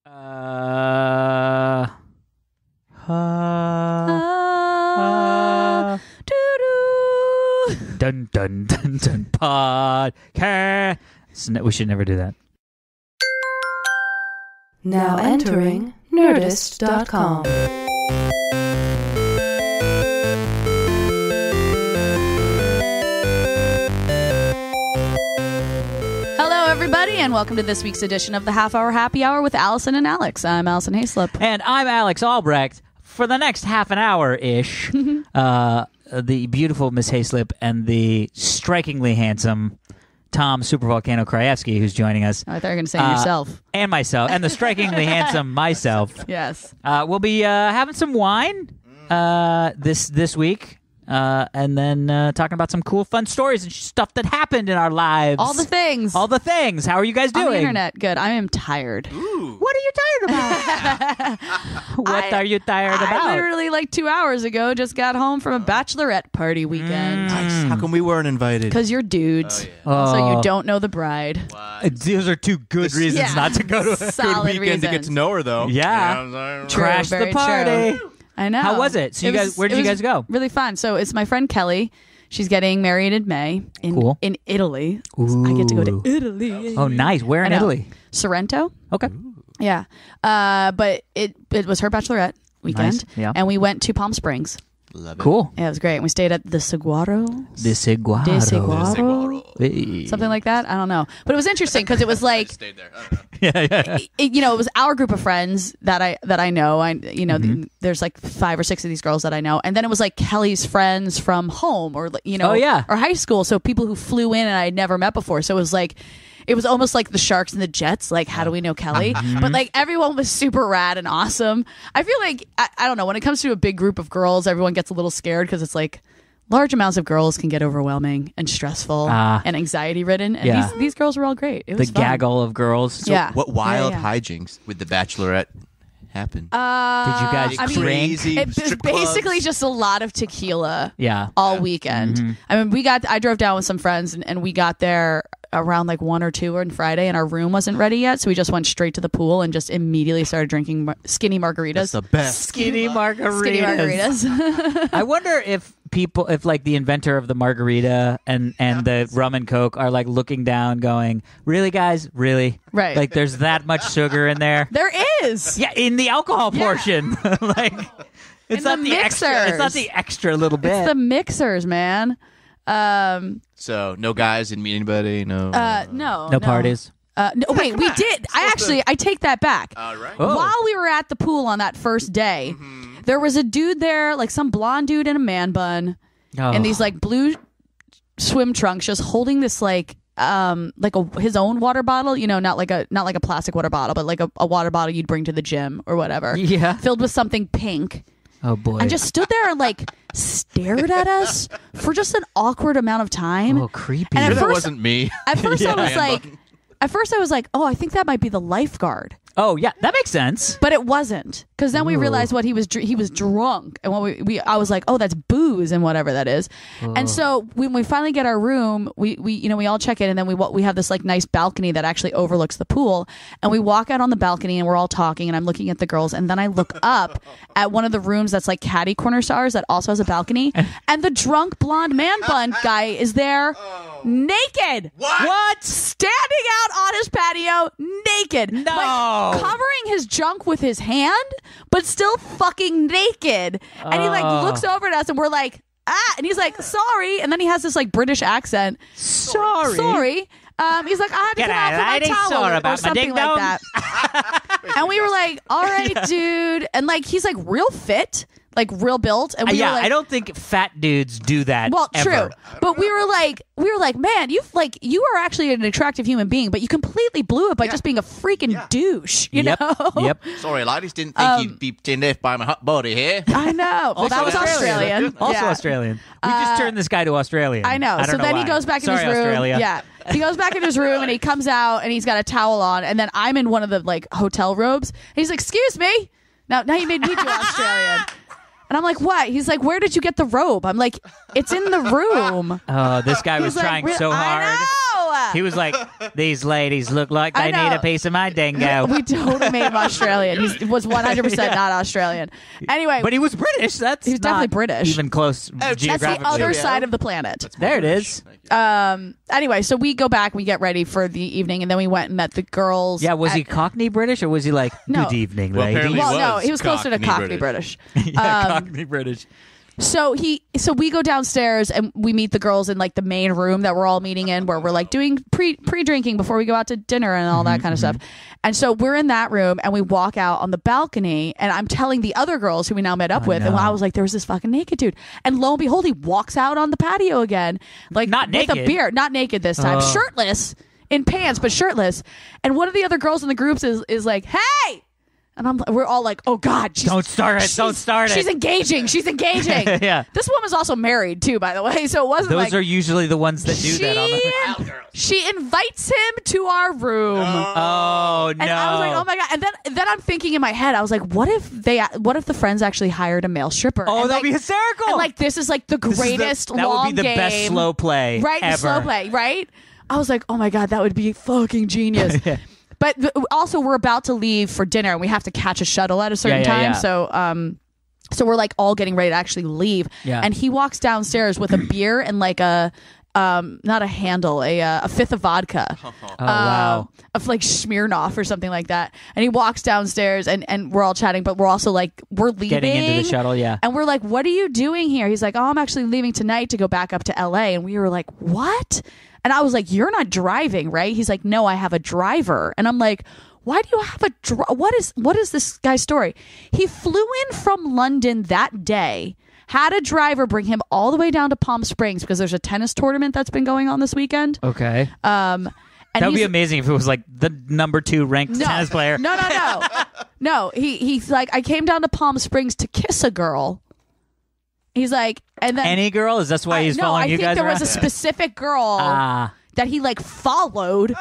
Dun dun dun dun podcast. We should never do that. Now entering Nerdist.com. Hello, everybody, and welcome to this week's edition of the Half Hour Happy Hour with Alison and Alex. I'm Alison Haislip. And I'm Alex Albrecht. For the next half an hour-ish, the beautiful Miss Haislip and the strikingly handsome Tom Supervolcano Krajewski, who's joining us. I thought you were going to say yourself. And myself. And the strikingly handsome myself. Yes. We'll be having some wine this week. And then talking about some cool, fun stories and stuff that happened in our lives. All the things. All the things. How are you guys doing? On the internet. Good. I am tired. Ooh. What are you tired about? What are you tired about? I literally, like 2 hours ago, just got home from a bachelorette party weekend. Nice. How come we weren't invited? Because you're dudes. Oh, yeah. So you don't know the bride. Those are two good reasons not to go to a solid good weekend to get to know her, though. Yeah. You know what I'm saying? True, Crash the very party. true. I know. How was it? So you guys, where did you guys go? Really fun. So it's my friend Kelly. She's getting married in May in Italy. Ooh. I get to go to Italy. Oh, nice. Where in Italy? Sorrento. Okay. Yeah. But it was her bachelorette weekend. Nice. Yeah. And we went to Palm Springs. Love it. Cool. Yeah, it was great. And we stayed at the Saguaro. The Saguaro. Hey. Something like that. I don't know. But it was interesting because it was like, Stayed there. I don't know. it was our group of friends that I know. There's like 5 or 6 of these girls that I know. And then it was like Kelly's friends from home or, or high school. So people who flew in and I had never met before. So it was almost like the Sharks and the Jets. Like, how do we know Kelly? But like everyone was super rad and awesome. I feel like, I don't know, when it comes to a big group of girls, everyone gets a little scared because it's like large amounts of girls can get overwhelming and stressful and anxiety ridden. And these girls were all great. It was the fun. gaggle of girls. So what wild hijinks with the Bachelorette happened? Did you guys drink? It was basically just a lot of tequila all weekend. Mm-hmm. I mean, I drove down with some friends and we got there around like 1 or 2 on Friday and our room wasn't ready yet. So we just went straight to the pool and just immediately started drinking skinny margaritas. That's the best. Skinny margaritas. Skinny margaritas. I wonder if like the inventor of the margarita and the rum and coke are like looking down going, really guys? Really? Right. Like there's that much sugar in there? There is. Yeah, in the alcohol portion. Like it's not the extra. It's not the extra little bit. It's the mixers, man. So no guys didn't meet anybody. No. No parties. No, wait, we did. I take that back. Right. Oh. While we were at the pool on that first day, there was a dude there, like some blonde dude in a man bun, and these like blue swim trunks, just holding this like his own water bottle. Not like a plastic water bottle, but like a water bottle you'd bring to the gym or whatever. Yeah, filled with something pink. Oh boy! And just stood there and like stared at us for just an awkward amount of time. Oh, creepy! And Sure, that wasn't me. At first, I was like, oh, I think that might be the lifeguard. Oh yeah, that makes sense. But it wasn't, because then we realized what he was drunk, and when I was like, oh, that's booze and whatever that is. And so when we finally get our room, we all check in, and then we have this like nice balcony that actually overlooks the pool, and we walk out on the balcony and we're all talking, and I'm looking at the girls, and then I look up at one of the rooms that's like catty corner to ours that also has a balcony, and the drunk blonde man bun guy is there. Naked. What? Standing out on his patio, naked. No. Like, covering his junk with his hand, but still fucking naked. And he like looks over at us and we're like, and he's like, sorry. And then he has this like British accent. Sorry. He's like, I had to come out for my towel or something like that. And we were like, all right, dude. And like, he's like real fit. Like real built, and we were like, I don't think fat dudes do that. Well, ever. true, but we were like, man, you are actually an attractive human being, but you completely blew it by just being a freaking douche. You know? Yep. Sorry, ladies, didn't think you'd be left by my hot body here. I know. Well, that was Australian. Also Australian. We just turned this guy to Australian. I know. So then he goes back in his room. Australia. Yeah. He goes back in his room and he comes out and he's got a towel on, and then I'm in one of the like hotel robes. And he's like, "Excuse me." Now you made me do Australian. And I'm like, what? He's like, where did you get the robe? I'm like, it's in the room. Oh, this guy was trying so hard. He was like, these ladies look like they need a piece of my dingo. We totally made him Australian. He was 100% not Australian. Anyway. But he was British. He's definitely British. Even close geographically. That's the other side of the planet. There it is. Anyway, so we go back, we get ready for the evening, and then we went and met the girls. Yeah, was he Cockney British, or was he like, good evening, ladies? Well, no, he was closer to Cockney British. Cockney British. So we go downstairs and we meet the girls in like the main room that we're all meeting in, where we're like doing pre-drinking before we go out to dinner and all that kind of stuff. And so we're in that room and we walk out on the balcony, and I'm telling the other girls who we now met up with, and I was like, there was this fucking naked dude, and lo and behold, he walks out on the patio again, like not with naked. a beer, not naked this time, shirtless, in pants but shirtless. And one of the other girls in the groups is like, hey. And we're all like, oh God. Don't start it. Don't start it. She's engaging. Yeah. This woman's also married too, by the way. So it wasn't Those are usually the ones that do that. She invites him to our room. Oh, no. And I was like, oh my God. And then I'm thinking in my head, I was like, what if the friends actually hired a male stripper? Oh, that'd be hysterical. And like, this is like the greatest long game. That would be the best slow play right, ever. Slow play, right? I was like, oh my God, that would be fucking genius. Yeah. But also, we're about to leave for dinner, and we have to catch a shuttle at a certain time. Yeah. So we're like all getting ready to actually leave. Yeah. And he walks downstairs with a beer and like a not a handle, a fifth of vodka. Oh wow. Of like Smirnoff or something like that. And he walks downstairs, and we're all chatting, but we're also like, we're leaving. Getting into the shuttle, yeah. And we're like, what are you doing here? He's like, oh, I'm actually leaving tonight to go back up to LA. And we were like, what? And I was like, you're not driving, right? He's like, no, I have a driver. And I'm like, why do you have a what is this guy's story? He flew in from London that day, had a driver bring him all the way down to Palm Springs because there's a tennis tournament that's been going on this weekend. Okay. And that would be amazing if it was like the number 2 ranked tennis player. No. He's like, I came down to Palm Springs to kiss a girl. He's like, and then any girl? Is that why he's following you guys? I think there around? was a specific girl that he like followed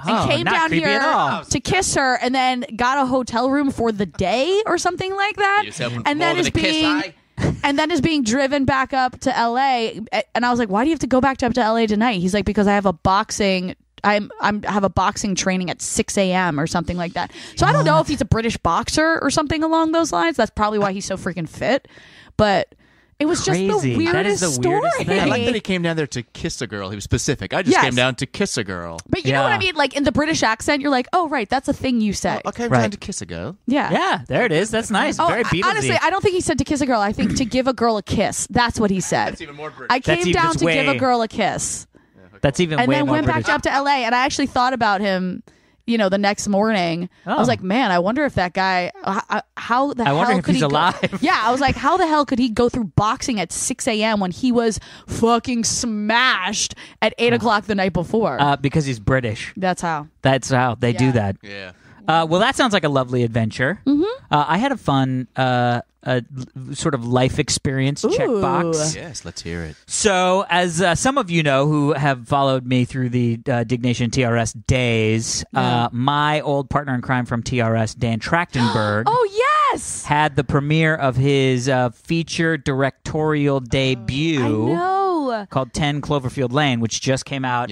and came down here to kiss her, and then got a hotel room for the day or something like that, and then is being driven back up to LA. And I was like, why do you have to go back up to LA tonight? He's like, because I have a boxing. I have a boxing training at 6 a.m. or something like that. So I don't know if he's a British boxer or something along those lines. That's probably why he's so freaking fit. But it was crazy. Just the weirdest that is the story. Weirdest thing. I like that he came down there to kiss a girl. He was specific. I just came down to kiss a girl. But you know what I mean? Like in the British accent, you're like, oh, right, that's a thing you say. I came down to kiss a girl. Yeah. Yeah, there it is. That's nice. Very Beatlesy. Honestly, I don't think he said to kiss a girl. I think to give a girl a kiss. That's what he said. That's even more British. I came down to give a girl a kiss. That's even and way then more went British. back up to LA, and I actually thought about him, the next morning. I was like, man, I wonder if that guy, how the hell could he alive. Yeah, I was like, how the hell could he go through boxing at 6 a.m. when he was fucking smashed at 8 o'clock the night before? Because he's British. That's how they do that. Yeah. Well, that sounds like a lovely adventure. Mm-hmm. I had a fun sort of life experience checkbox. Yes, let's hear it. So, as some of you know who have followed me through the Dignation TRS days, my old partner in crime from TRS, Dan Trachtenberg, had the premiere of his feature directorial debut. Called 10 Cloverfield Lane, which just came out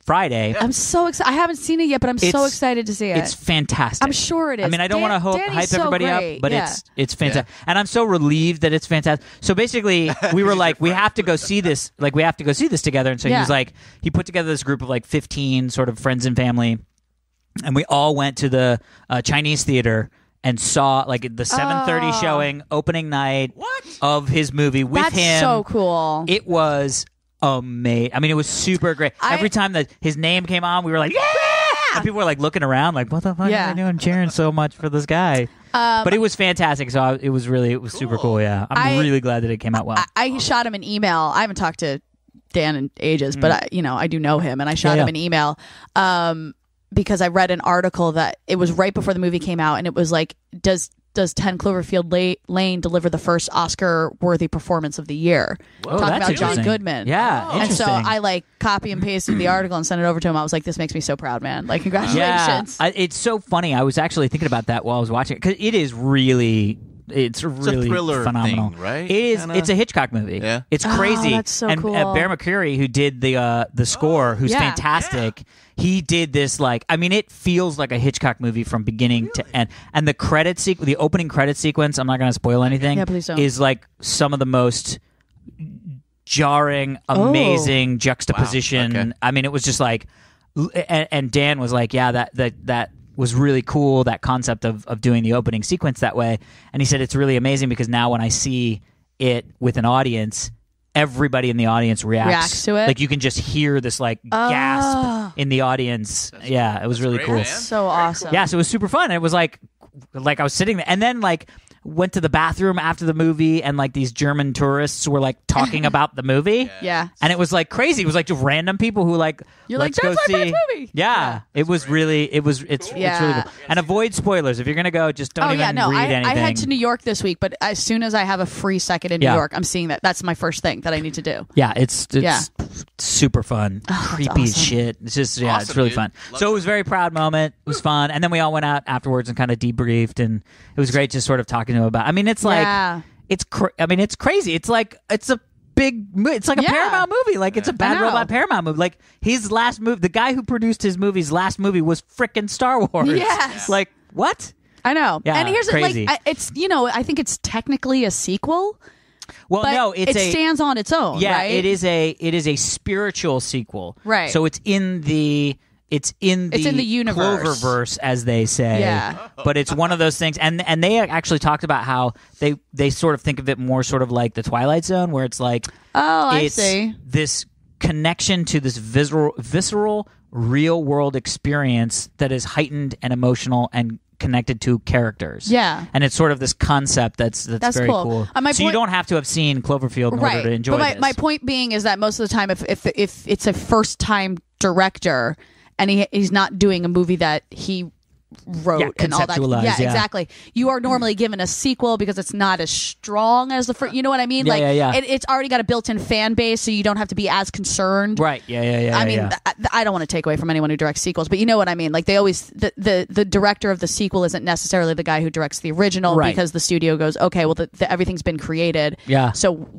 Friday. I'm so excited. I haven't seen it yet, but I'm so excited to see it. It's fantastic. I'm sure it is. I mean, I don't want to hype everybody up, but it's fantastic. And I'm so relieved that it's fantastic. So basically, we were like, we have to go see this. Like, we have to go see this together. And so he was like, he put together this group of like 15 sort of friends and family, and we all went to the Chinese theater and saw like the 7:30 showing opening night of his movie with him. That's so cool. It was amazing. I mean, it was super great. Every time that his name came on, we were like, yeah! And people were like looking around like, what the fuck are they doing cheering so much for this guy? But it was fantastic. So it was super cool. Yeah. I'm really glad that it came out well. I shot him an email. I haven't talked to Dan in ages, but I do know him, and I shot him an email. Because I read an article that it was right before the movie came out, and it was like, does 10 Cloverfield Lane deliver the first Oscar-worthy performance of the year? Whoa, talking that's about John Goodman. Yeah, And so interesting. I like copy and pasted the article and sent it over to him. I was like, this makes me so proud, man. Like, congratulations. Yeah, it's so funny. I was actually thinking about that while I was watching it, because it is really It's really a thriller phenomenal, thing, right? It is. Kinda? It's a Hitchcock movie. Yeah. It's crazy. That's so and cool. Bear McCreary, who did the score, who's Yeah. fantastic, he did this it feels like a Hitchcock movie from beginning to end. And the the opening credit sequence, I'm not going to spoil anything, Yeah, please don't. is like some of the most jarring, amazing juxtaposition. Wow. Okay. I mean, it was just like, and Dan was like, yeah, that was really cool, that concept of doing the opening sequence that way. And he said it's really amazing because now when I see it with an audience, everybody in the audience reacts to it. Like you can just hear this gasp in the audience. Yeah, it was really great, cool. man. So awesome. Yeah, so it was super fun. It was like I was sitting there, and then went to the bathroom after the movie, and these German tourists were talking about the movie. Yeah. And it was crazy. It was just random people who You're let's like, go "That's my see. favorite movie." Yeah, it was really it's really Yeah. cool. And avoid spoilers if you're gonna go. Just don't even read anything. I head to New York this week, but as soon as I have a free second in New York, I'm seeing that. That's my first thing that I need to do. Yeah, it's Yeah. super fun, creepy as awesome. shit. It's just Awesome, it's really dude. fun. Love So it that. was a very proud moment. It was fun, and then we all went out afterwards and kind of debriefed, and it was great just sort of talking to him about. I mean, it's Yeah. it's crazy. It's it's a big movie. It's like a Yeah. Paramount movie. It's a Bad know. Robot Paramount movie. His last movie, the guy who produced his movie's last movie was frickin' Star Wars. Yes. What? I know. Yeah, and here's crazy. it's I think it's technically a sequel, Well, but no, it stands on its own. Yeah, right? it is a spiritual sequel. Right. So it's in the universe. Cloververse, as they say. Yeah. But it's one of those things, and they actually talked about how they sort of think of it more sort of like the Twilight Zone, where it's Oh, I it's see. this connection to this visceral real world experience that is heightened and emotional and connected to characters. Yeah. And it's sort of this concept that's very cool. cool. My So you point- don't have to have seen Cloverfield in order to enjoy but this. my point being is that most of the time, if it's a first time director and he's not doing a movie that he wrote and all that, conceptualized, yeah. exactly, you are normally given a sequel because it's not as strong as the first. You know what I mean? Yeah. It's already got a built-in fan base, so you don't have to be as concerned. Right. Yeah. I mean, I don't want to take away from anyone who directs sequels, but you know what I mean. They always the director of the sequel isn't necessarily the guy who directs the original, Right. because the studio goes, okay, well, everything's been created. Yeah. So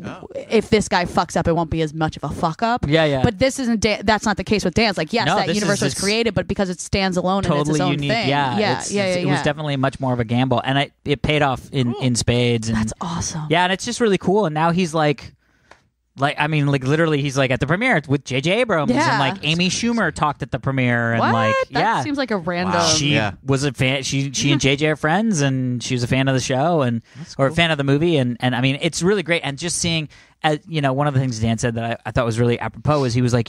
if this guy fucks up, it won't be as much of a fuck up. Yeah. But this isn't. That's not the case with Dan's. Yes, No, that this universe is was created, but because it stands alone and it's its totally own unique. thing. Yeah. It was definitely much more of a gamble, and it paid off in spades. And That's awesome. Yeah, and it's just really cool. And now he's literally he's at the premiere with J.J. Abrams, Yeah. and Amy Schumer talked at the premiere, and What? That yeah, seems like a random. Wow. she Yeah. was a fan. She and JJ are friends, and she was a fan of the show or a fan of the movie, and I mean it's really great. And just seeing, one of the things Dan said that I thought was really apropos is he was like,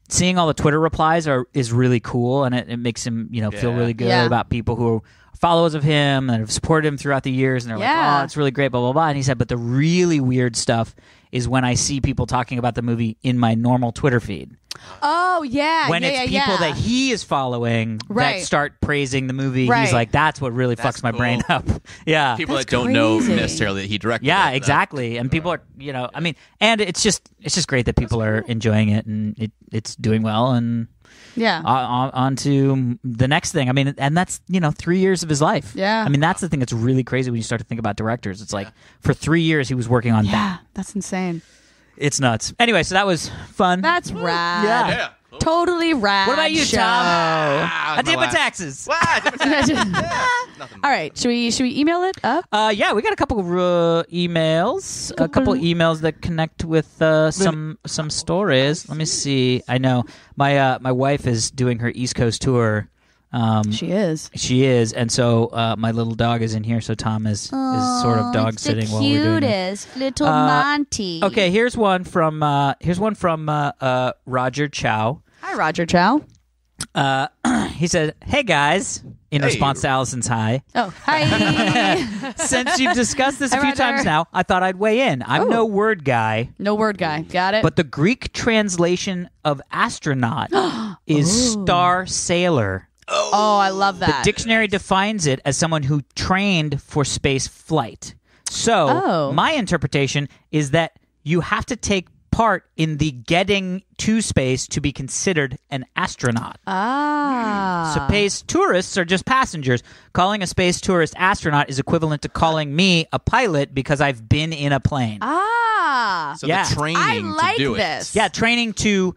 seeing all the Twitter replies is really cool, and it makes him feel really good Yeah. about people who are followers of him and have supported him throughout the years, and they're Yeah. like, oh, it's really great, blah blah blah. And he said, but the really weird stuff is when I see people talking about the movie in my normal Twitter feed. Oh yeah. When it's people that he is following Right. that start praising the movie, he's Right. like, that's what really That's fucks my cool. brain up. Yeah. People That's that don't know crazy. necessarily that he directed. Yeah, it, exactly. And people are, I mean, and it's just great that people are enjoying it, and it's doing well, and Yeah. on to the next thing. I mean, and that's 3 years of his life. Yeah. I mean, that's the thing that's really crazy when you start to think about directors. It's for 3 years he was working on Yeah. that. That's insane. It's nuts. Anyway, so that was fun. That's rad. Yeah. Yeah. Totally rad. What about you, show. Tom? Ah, I did my last- taxes. All right, should we email it up? Yeah, we got a couple of emails. A couple of emails that connect with some stories. Let me see. I know my wife is doing her East Coast tour. She is. She is, and so my little dog is in here. So Tom is sort of dog sitting while we're doing it. Cutest little Monty. Okay, here's one from Roger Chow. Hi, Roger Chow. He said, "Hey guys," in response to Allison's hi. Oh, hi. Since you've discussed this a Hi, few Roger. times now, I thought I'd weigh in. I'm no word guy, No word guy. Got it. but the Greek translation of astronaut is star sailor. oh, I love The that. dictionary defines it as someone who trained for space flight. So, Oh. my interpretation is that you have to take part in the getting to space to be considered an astronaut. Space tourists are just passengers. Calling a space tourist astronaut is equivalent to calling me a pilot because I've been in a plane. So the training like to do this. it. Yeah, training to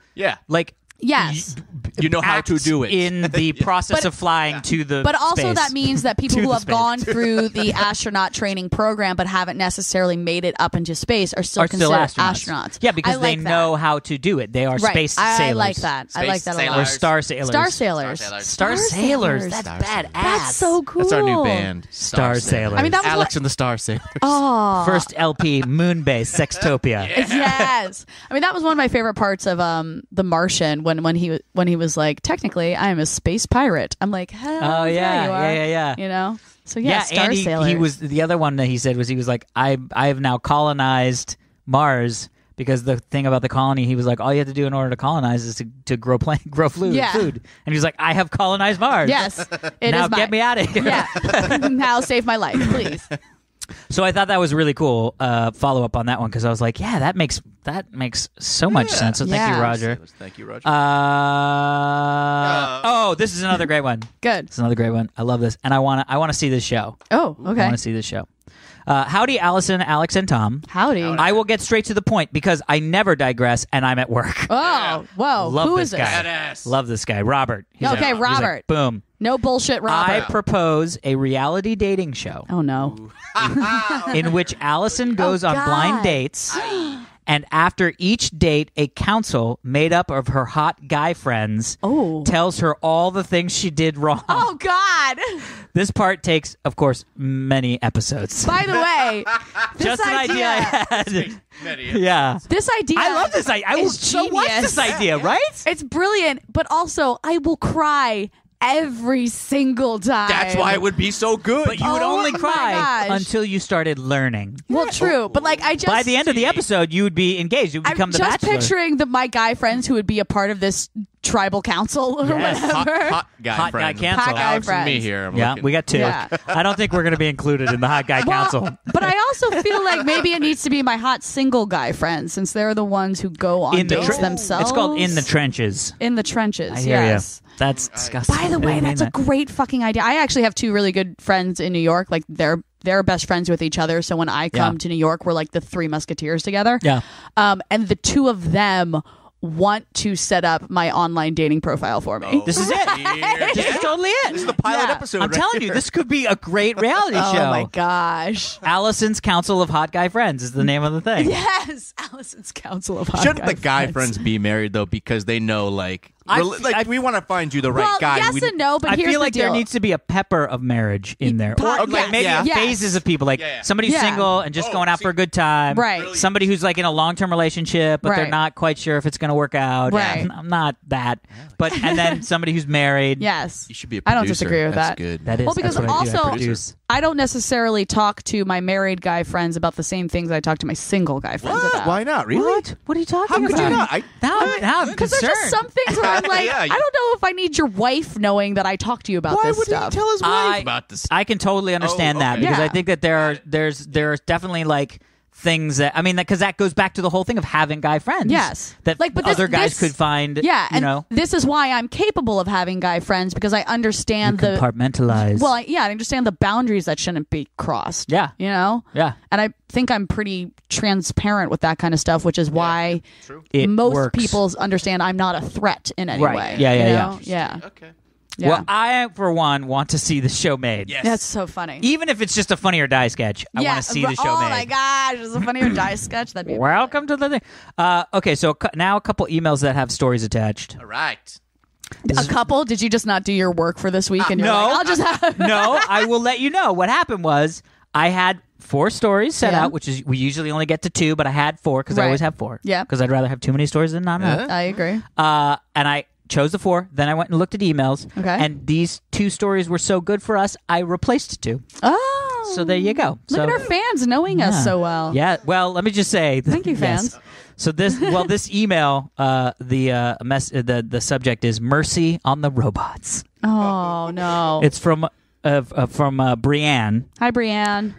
like Yes. You know how to do it. in the process of flying to the But also space. that means that people To who the have space. gone through the astronaut training program but haven't necessarily made it up into space are still are still considered astronauts. astronauts. Yeah, because I they like that. know how to do it. They are Right. space I sailors. like that. I like that a lot. Or star sailors. Star sailors. Star sailors. That's Star badass. That's so cool. That's our new band. Star Sailors. I mean, that was Alex and the Star Sailors. Oh. First LP, Moonbase, Sextopia. Yes. I mean, that was one of my favorite parts of The Martian when he was like, technically, I am a space pirate. I'm like, hell Oh, yeah. you are. Yeah. You know? So, yeah, Star and Sailors. he was the other one that he said was I have now colonized Mars because the thing about the colony, he was like, all you have to do in order to colonize is to grow food. Yeah. And he was like, I have colonized Mars. Yes. It now is get me out of here. Yeah. Now save my life, please. So I thought that was really cool. Follow up on that one because I was like, yeah, that makes so much sense. So thank Yeah. you, Roger. Thank you, Roger. This is another great one. Good. It's another great one. I love this, and I want to see this show. Oh, I okay. want to see this show. Howdy, Allison, Alex, and Tom. Howdy. I will get straight to the point because I never digress, and I'm at work. Oh, whoa. Love Who this is this? guy. Badass. Love this guy, Robert. Okay, he's Robert. Boom. No bullshit, Robert. I propose a reality dating show Oh, no. in which Allison goes on God. blind dates. And after each date, a council made up of her hot guy friends tells her all the things she did wrong. Oh, God. This part takes, of course, many episodes. By the way, this Just an idea I had. Yeah. This idea. I love this idea. I will is so watch genius. this idea, right? It's brilliant, but also I will cry every single time. That's why it would be so good. But you would Oh only my cry gosh. until you started learning. Well, true, but like I just By the end of the episode, you would be engaged. You would become I'm the just bachelor. picturing my guy friends who would be a part of this tribal council or Yes. whatever. hot guy Hot guy friend. cancel. Hot guy Alex and me friends. here. I'm Yeah, looking. we got two. Yeah. I don't think we're going to be included in the hot guy council. But I also feel like maybe it needs to be my hot single guy friends since they're the ones who go on In the dates tre- themselves. It's called In the Trenches. In the trenches. I hear yes. you. That's disgusting. By the way, that's a great fucking idea. I actually have two really good friends in New York. Like they're best friends with each other. So when I come to New York, we're like the three musketeers together. Yeah. And the two of them want to set up my online dating profile for me. This is it. This is totally it. This is the pilot Yeah. episode. I'm right telling you, here. this could be a great reality Oh show. my gosh. Allison's Council of Hot Guy Friends is the name of the thing. Yes. Allison's Council of Hot Shouldn't the Guy guy friends be married though? Because they know, like, I- we want to find you the right Well, guy. yes We- and no, but I here's feel like the deal. there needs to be a pepper of marriage in there. Or Okay, like maybe yes. phases of people. Like somebody who's Yeah. single and just going out for a good time. Right. Somebody who's like in a long-term relationship, but they're Right. not quite sure if it's going to work out. Right. I'm not that. But and then somebody who's married. Yes. You should be a I producer. don't disagree with That's that. good. That is. Well, because that's what I do. I also produce. I don't necessarily talk to my married guy friends about the same things I talk to my single guy friends What? about. Why not? Really? What? What are you talking How about? could you not? Now I'm Because concerned. there's just some things where I'm like, Yeah, I don't know if I need your wife knowing that I talk to you about Why this would stuff. he tell his wife I- about this? I can totally understand that okay. because Yeah. I think that there are definitely like things that because that goes back to the whole thing of having guy friends. Yes. that Like, but this- other guys this- could find. Yeah, you and know, this is why I'm capable of having guy friends because I understand the compartmentalize. well, I understand the boundaries that shouldn't be crossed. Yeah. you know. Yeah. and I think I'm pretty transparent with that kind of stuff, which is why It most works. people understand I'm not a threat in any Right. way. Yeah, you yeah, know? yeah. Okay. Yeah. Well, I for one want to see the show made. Yes. That's so funny. Even if it's just a Funny or Die sketch, I want to see the show oh made. my gosh, it's a Funny or Die sketch. That'd be Welcome to the thing. Okay, so now a couple emails that have stories attached. All right. a couple. Did you just not do your work for this week? And you're no. like, I'll just have. No, I will let you know. What happened was I had 4 stories set Yeah. out, which is we usually only get to 2, but I had 4 because I Right. always have 4. Yeah. Because I'd rather have too many stories than not enough. I agree. And I chose the 4. Then I went and looked at emails. Okay. And these 2 stories were so good for us, I replaced 2. Oh, So there you go. Look so, at our fans knowing us so well. Yeah. Well, let me just say. Thank you, yes. fans. So this email, the subject is Mercy on the Robots. Oh no. It's from Brianne. Hi, Brianne.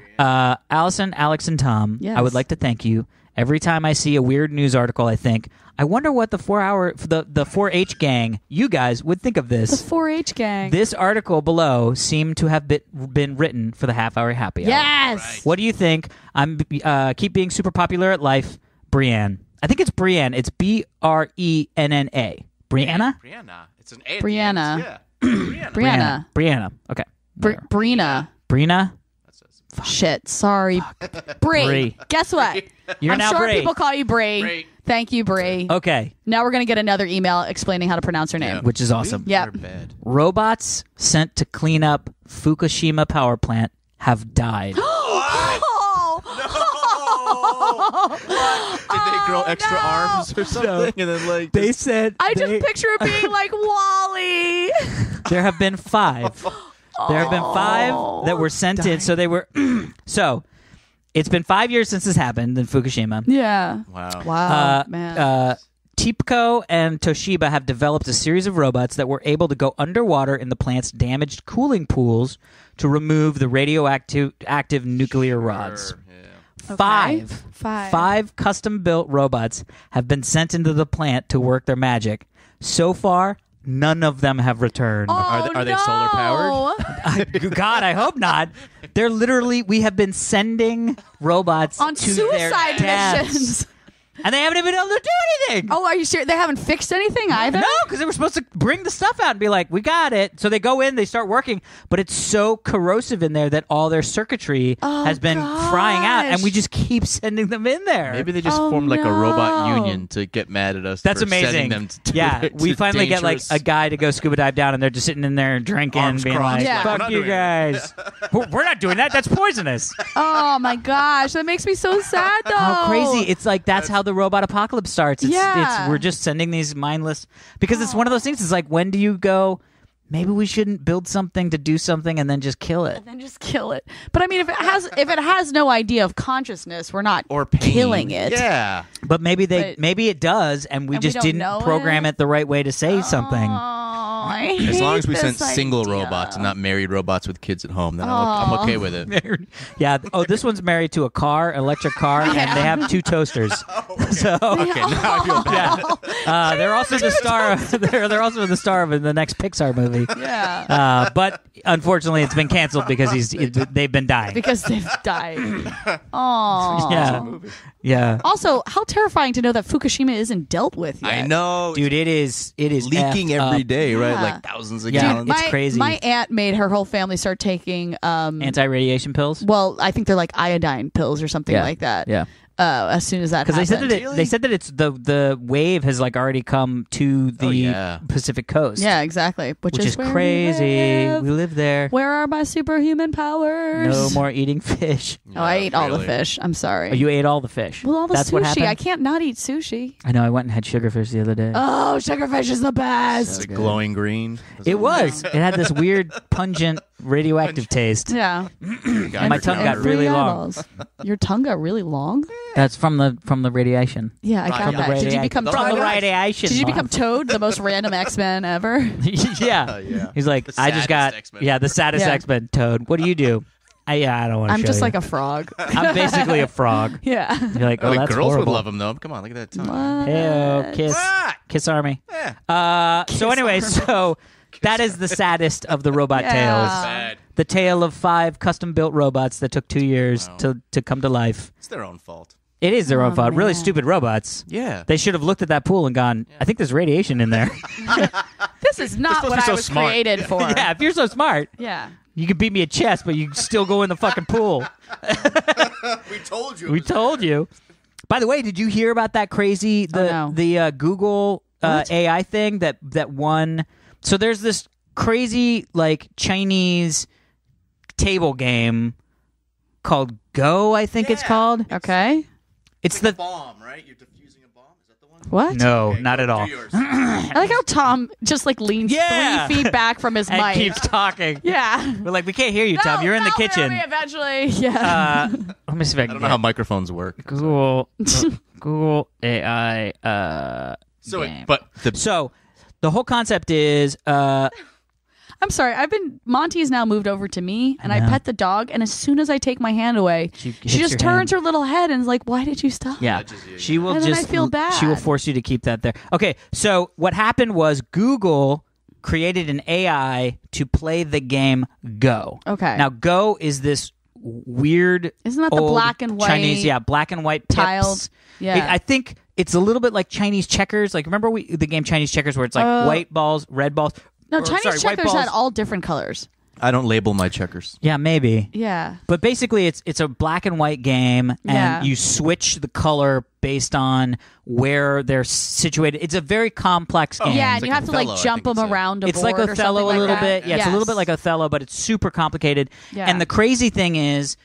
Allison, Alex, and Tom, Yes. I would like to thank you Every time I see a weird news article, I think, I wonder what the 4-H gang, you guys, would think of this. The 4-H gang. This article below seemed to have been written for the half-hour happy hour. Yes. Right. What do you think? I'm keep being super popular at life, Brienne. I think it's Brienne. It's Brenna. Brianna? Brianna. It's an A. Brianna. Yeah. Brianna. Brianna. Brianna. Okay. Brina. Brina. Shit. Sorry. Brie. Guess what? You're I'm now sure Brie. people call you Brie. Brie. Thank you, Brie. Okay. Now we're going to get another email explaining how to pronounce her name. Which is awesome. Yep. They're bad. Robots sent to clean up Fukushima power plant have died. Did they grow extra arms or something? And then like They said I just picture it being like Wally. there have been 5. There have been 5 that were sent in. So they were. So it's been 5 years since this happened in Fukushima. Yeah. wow. Man. TEPCO and Toshiba have developed a series of robots that were able to go underwater in the plant's damaged cooling pools to remove the radioactive nuclear rods. Yeah. Okay. 5 custom-built robots have been sent into the plant to work their magic. So far, none of them have returned. Are they solar powered? God, I hope not. They're literally, we have been sending robots On to their suicide deaths. missions. And they haven't even been able to do anything. Oh, are you serious? They haven't fixed anything either? No, because they were supposed to bring the stuff out and be like, we got it. So they go in, they start working, but it's so corrosive in there that all their circuitry has been frying out, and we just keep sending them in there. Maybe they just formed like a robot union to get mad at us. That's for amazing. Sending them to yeah, we finally get like a guy to go scuba dive down, and they're just sitting in there drinking, Arms being crossed, like, Yeah. fuck we're not you doing guys. We're not doing that. That's poisonous. Oh, my gosh. That makes me so sad, though. How crazy. It's like that's how the robot apocalypse starts. Yeah. We're just sending these mindless, because it's one of those things. It's like, when do you go, maybe we shouldn't build something to do something and then just kill it? And then just kill it. But I mean, if it has no idea of consciousness, we're not or pain. killing it. Yeah. But maybe But- maybe it does, and we And we just don't didn't know program it? it the right way to say something. Oh, I As long hate as we sent this single idea. robots and not married robots with kids at home, then I'm okay with it. Yeah. Oh, this one's married to a car, electric car, and they have 2 toasters. So Okay, now I feel bad. they're also the star. They're also the star of the next Pixar movie. Yeah. But unfortunately, it's been canceled because they've been dying. Because they've died. Oh. Yeah. Yeah. Also, how terrifying to know that Fukushima isn't dealt with yet. I know. Dude, it is leaking effed every up. day, right? Yeah. Like thousands of Yeah. gallons. It's crazy. My aunt made her whole family start taking Anti-radiation pills. well, I think they're like iodine pills or something like that. Yeah. As soon as that Because happened. they said that it's the wave has like already come to the yeah. Pacific coast. Yeah, exactly. Which Which is where crazy. We We live there. Where are my superhuman powers? No more eating fish. Oh, I ate all the really. fish. I'm sorry. Oh, you ate all the fish. well, all the That's what sushi. happened? I can't not eat sushi. I know. I went and had sugarfish the other day. Oh, sugarfish is the best. It's glowing green. It was. It had this weird, pungent, radioactive taste. Yeah. And my tongue got really long. eyeballs. Your tongue got really long? That's from the radiation. Yeah, I got From the that. Did you become from the Toad? radiation? Did you become Mom. Toad, the most random X-Men ever? yeah. Yeah. He's like, The I just got saddest X-Men. the saddest Yeah. X-Men. Toad, what do you do? I don't want to. I'm show just you. like a frog. I'm basically a frog. Yeah. You're like, oh, the that's girls horrible. would love him though. Come on, look at that tongue. Hey, kiss, Ah! kiss army. Yeah. So anyway, so that is the saddest of the robot Yeah. tales. Bad. The tale of 5 custom-built robots that took 2 years Wow. to come to life. It's their own fault. It is their own Oh, fault. Really man. stupid robots. Yeah. They should have looked at that pool and gone, I think there's radiation in there. This is not supposed what to be I so was smart. created for. Yeah, if you're so smart, Yeah. you can beat me at chess, but you still go in the fucking pool. We told you. We told you. By the way, did you hear about that crazy no. the Google AI thing that won? So there's this crazy like Chinese table game called Go, I think it's Yeah. called. Okay. It's the bomb, right? You're defusing a bomb. Is that the one? What? no, Okay, not go at all. do yours. I like how Tom just like leans Yeah. 3 feet back from his And mic. keeps talking. Yeah. We're like, we can't hear you, Tom. You're in the No, kitchen. we eventually. Yeah. Let me see if I I can don't know how microphones work. Google AI. So, game. but the So the whole concept is I'm sorry. Monty's now moved over to me, and I pet the dog, and as soon as I take my hand away, she just turns her little head and is like, "Why did you stop?" Yeah, she will and just. I feel bad. She will force you to keep that there. Okay, so what happened was Google created an AI to play the game Go. Okay. Now Go is this weird. Isn't that the old black and white Chinese? Yeah, black and white pips. tiled? Yeah. I think it's a little bit like Chinese checkers. Like remember the game Chinese checkers where it's like white balls, red balls. No, Chinese checkers balls. had all different colors. I don't label my checkers. Yeah, maybe. Yeah. But basically, it's a black and white game, and you switch the color based on where they're situated. It's a very complex game. Yeah, and like you have to Othello, like jump them around a It's board like or Othello something a little like that. bit. Yeah, it's a little bit like Othello, but it's super complicated. Yeah. And the crazy thing is,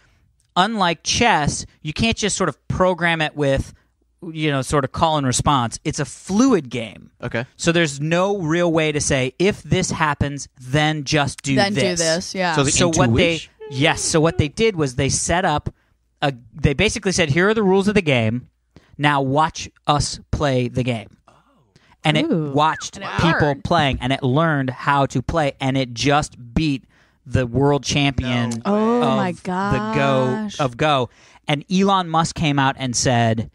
unlike chess, you can't just sort of program it with, sort of call and response. It's a fluid game. Okay. So there's no real way to say, if this happens, then just do Then this. do this, yeah. So the So what they intuition? so what they did was they set up they basically said, here are the rules of the game. Now watch us play the game. And it watched people learned. playing, and it learned how to play, and it just beat the world champion Oh of my the Go. And Elon Musk came out and said,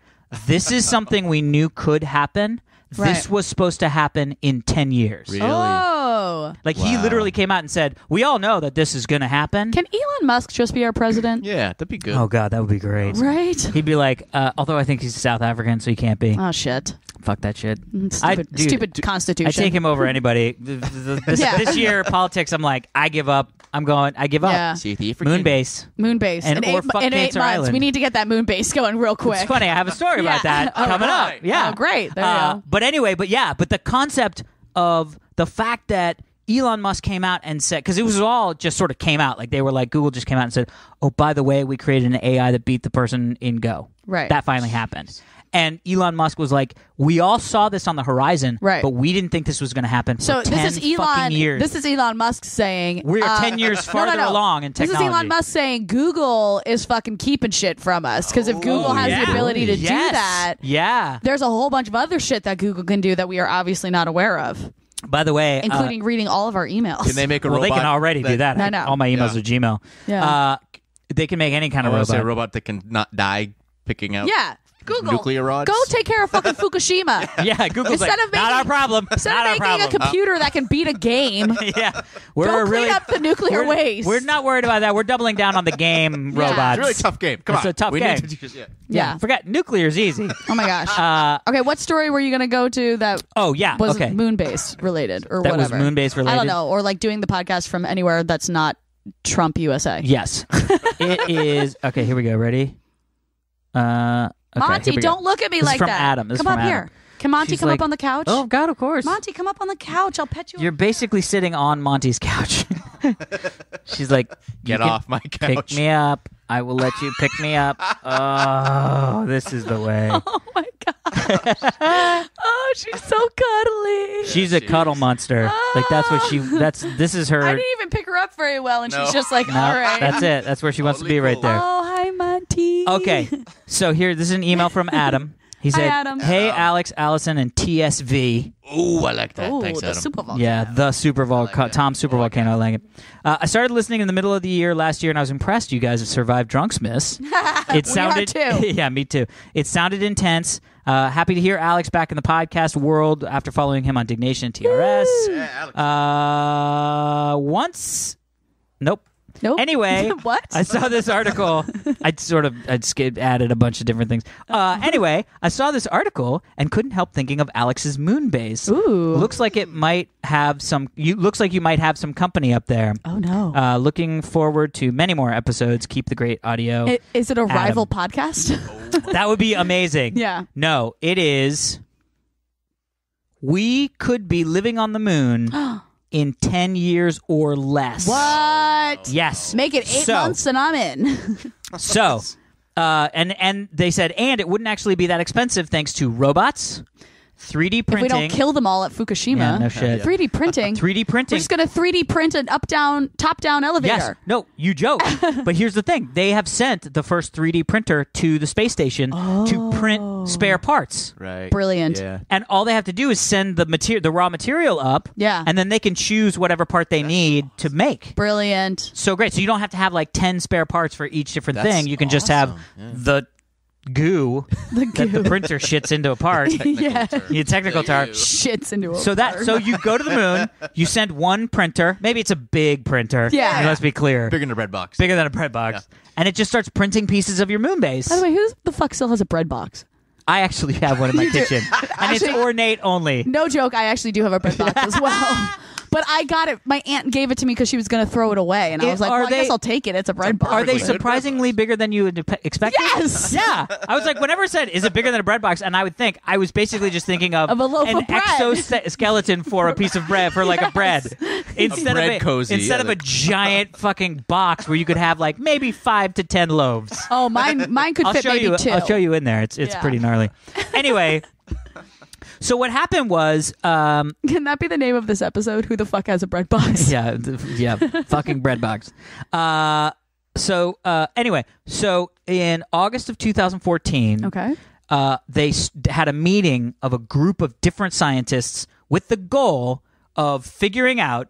this is something we knew could happen. This Right. was supposed to happen in 10 years. Really? Oh. Like, he literally came out and said, we all know that this is going to happen. Can Elon Musk just be our president? Yeah, that'd be good. Oh, God, that would be great. Right? He'd be like, although I think he's South African, so he can't be. Oh, shit. Fuck that shit. Stupid constitution. I take him over anybody. This year, politics, I'm like, I give up. I give up. Yeah. See, the African- Moon base. Moon base. And- or fuck in 8 Cancer months. Island. We need to get that moon base going real quick. It's funny. I have a story about Yeah. that Oh, coming right. up. Yeah. Oh, great. There you go. But anyway, but the concept of the fact that Elon Musk came out and said, because it was all just sort of came out. Like, they were like, Google just came out and said, oh, by the way, we created an AI that beat the person in Go. Right. That finally happened. And Elon Musk was like, we all saw this on the horizon, Right. but we didn't think this was going to happen So for 10 this is Elon. fucking years. This is Elon Musk saying We're 10 years farther along in technology. This is Elon Musk saying Google is fucking keeping shit from us because if Google has the ability to do that, there's a whole bunch of other shit that Google can do that we are obviously not aware of, By the way, including reading all of our emails. Can they make a well, robot? they can already do that. I know. All my emails are Gmail. Yeah. They can make any kind of I robot. say a robot that can not die picking out Yeah. Google. nuclear rods. Go take care of fucking Fukushima. Yeah, Google's Instead like, of making- not our problem. Instead Not of our making problem. a computer that can beat a game, Yeah, we're go really clean up the nuclear we're, waste. We're not worried about that. We're doubling down on the game Yeah. robots. It's a really tough game. Come It's on. a tough we game. Need to just, Yeah. Forget nuclear's easy. Oh my gosh. Okay, what story were you going to go to that Oh yeah, was okay. moon base related or That was whatever? moon base related? I don't know, or like doing the podcast from anywhere that's not Trump USA. Yes, it is. Okay, here we go. Ready? Okay, Monty, here we go. don't look at me This is like from that. Adam. This is Come from up Adam. here. Can Monty She's come like, up on the couch? Oh God, of course. Monty, come up on the couch. I'll pet you. You're basically sitting on Monty's couch. She's like, Get "You can off my couch." Pick me up. I will let you pick me up. Oh, this is the way. Oh my gosh. Oh, she's so cuddly. She's a cuddle monster. Like that's what she. This is her. I didn't even pick her up very well, and No. she's just like, No, all right. that's it. That's where she wants to be right there. Oh, hi, Monty. Okay, so here, this is an email from Adam. He Hi, said, Adam. "Hey, Alex, Allison, and TSV." Ooh, I like that. Ooh, Thanks, the Adam. Super Bowl. Yeah, the Super Bowl, Tom Super Volcano. I like it. I started listening in the middle of the year last year, and I was impressed. You guys have survived Drunksmiths. It sounded, too. Yeah, me too. It sounded intense. Happy to hear Alex back in the podcast world after following him on Dignation and TRS. Yeah, Alex. Once, nope. Nope. Anyway, What? I saw this article. I'd added a bunch of different things. Anyway, I saw this article and couldn't help thinking of Alex's moon base. Ooh. Looks like it might have some. Looks like you might have some company up there. Oh, no. Looking forward to many more episodes. Keep the great audio. Is it a Adam. rival podcast? That would be amazing. Yeah. No, it is. We could be living on the moon in 10 years or less. What? Yes. Make it 8 months and I'm in. So, and they said, and it wouldn't actually be that expensive thanks to robots, 3D printing. If we don't kill them all at Fukushima. Yeah, no shit. 3D printing. 3D printing. We're just going to 3D print an top-down elevator. Yes. No, you joke. But here's the thing. They have sent the first 3D printer to the space station to print spare parts. Right. Brilliant. Yeah. And all they have to do is send the raw material up. Yeah. And then they can choose whatever part they need to make. Brilliant. So great. So you don't have to have like 10 spare parts for each different thing. You can just have the goo that the printer shits into a part. Technical term. Shits into a So you go to the moon, you send one printer, maybe it's a big printer. Yeah. Let's be clear. Bigger than a bread box. Bigger than a bread box. Yeah. And it just starts printing pieces of your moon base. By the way, who the fuck still has a bread box? I actually have one in my kitchen. And it's ornate only. No joke, I actually do have a bread box as well. But I got it. My aunt gave it to me because she was going to throw it away. And I was like, I guess I'll take it. It's a bread box. Are they surprisingly bigger than you would expect? Yes! Yeah. I was like, whenever it said, is it bigger than a bread box? And I was basically just thinking of a loaf an of bread. exoskeleton for a piece of bread, for like a bread. Instead of a giant fucking box where you could have like maybe 5 to 10 loaves. Oh, mine could fit maybe 2. I'll show you in there. It's pretty gnarly. Anyway. So what happened was... Can that be the name of this episode? Who the fuck has a bread box? yeah, fucking bread box. Anyway, so in August of 2014, they had a meeting of a group of different scientists with the goal of figuring out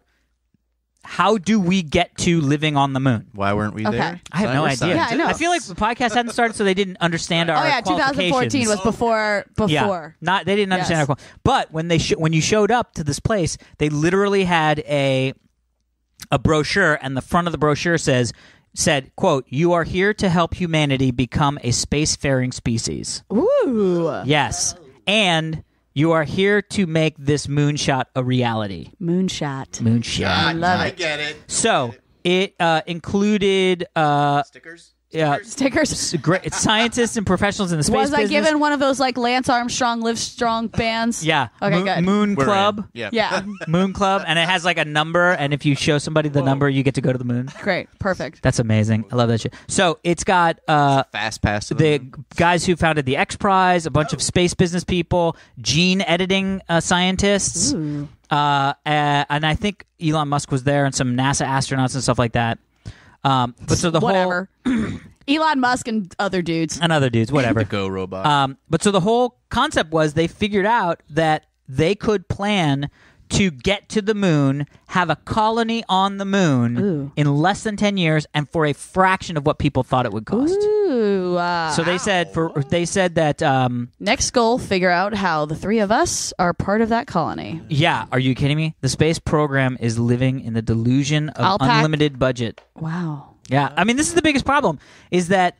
how do we get to living on the moon? Why weren't we there? I have no idea. Yeah, I know. I feel like the podcast hadn't started, so they didn't understand our qualifications. 2014 was before. Yeah, they didn't understand our qualifications. But when you showed up to this place, they literally had a brochure, and the front of the brochure said, quote, "You are here to help humanity become a spacefaring species." Ooh. Yes. And you are here to make this moonshot a reality. Moonshot. I love it. I get it. So it included Stickers. Yeah, stickers. Great scientists and professionals in the space business. Was I business. given one of those like Lance Armstrong, Live Strong bands? Yeah. Okay, good. Moon Club. Yeah. Moon Club, and it has like a number, and if you show somebody the number, you get to go to the moon. Great. Perfect. That's amazing. I love that shit. So it's got fast pass to the guys who founded the X Prize, a bunch of space business people, gene editing scientists, and I think Elon Musk was there, and some NASA astronauts and stuff like that. But so the whatever. Elon Musk and other dudes. Whatever. The Go robot. But so the whole concept was they figured out that they could plan to get to the moon, have a colony on the moon in less than 10 years, and for a fraction of what people thought it would cost. Ooh, so they said that next goal, figure out how the three of us are part of that colony. Yeah, are you kidding me? The space program is living in the delusion of unlimited budget. Wow. Yeah, I mean, this is the biggest problem, is that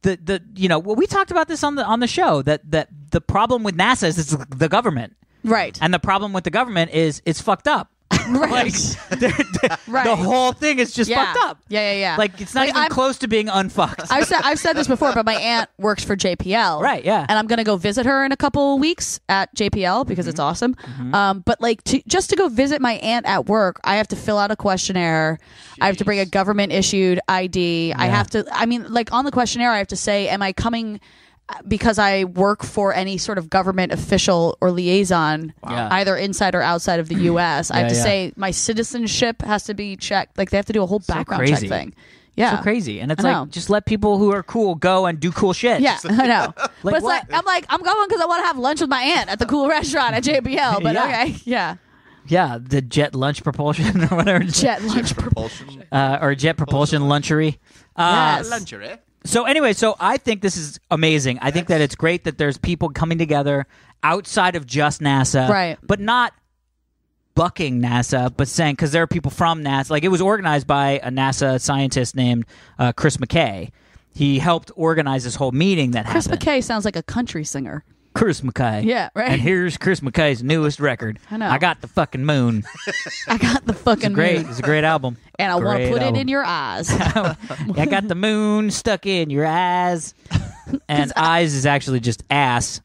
we talked about this on the show, that the problem with NASA is it's the government. Right. And the problem with the government is it's fucked up. Right. The whole thing is just fucked up. Yeah. Like, it's not even close to being unfucked. I've said this before, but my aunt works for JPL. Right, yeah. And I'm going to go visit her in a couple of weeks at JPL because it's awesome. Mm-hmm. But like just to go visit my aunt at work, I have to fill out a questionnaire. Jeez. I have to bring a government issued ID. Yeah. On the questionnaire, I have to say, am I coming because I work for any sort of government official or liaison, either inside or outside of the U.S. I have to say my citizenship has to be checked. Like, they have to do a whole background check thing. Yeah. So crazy. And it's like, just let people who are cool go and do cool shit. Yeah, I know. But it's like, I'm going because I want to have lunch with my aunt at the cool restaurant at JBL. But okay, yeah. Yeah, the jet lunch propulsion or whatever. Jet lunch propulsion. Or jet propulsion lunchery. Yes. Lunchery. So anyway, I think this is amazing. I think that it's great that there's people coming together outside of just NASA. Right. But not bucking NASA, but saying, because there are people from NASA. Like, it was organized by a NASA scientist named Chris McKay. He helped organize this whole meeting that happened. Chris McKay sounds like a country singer. Chris McKay. Yeah, right. And here's Chris McKay's newest record. I know. I Got the Fucking Moon. I got the fucking moon. It's a great album. And I want to put it in your eyes. I got the moon stuck in your eyes. And eyes is actually just ass,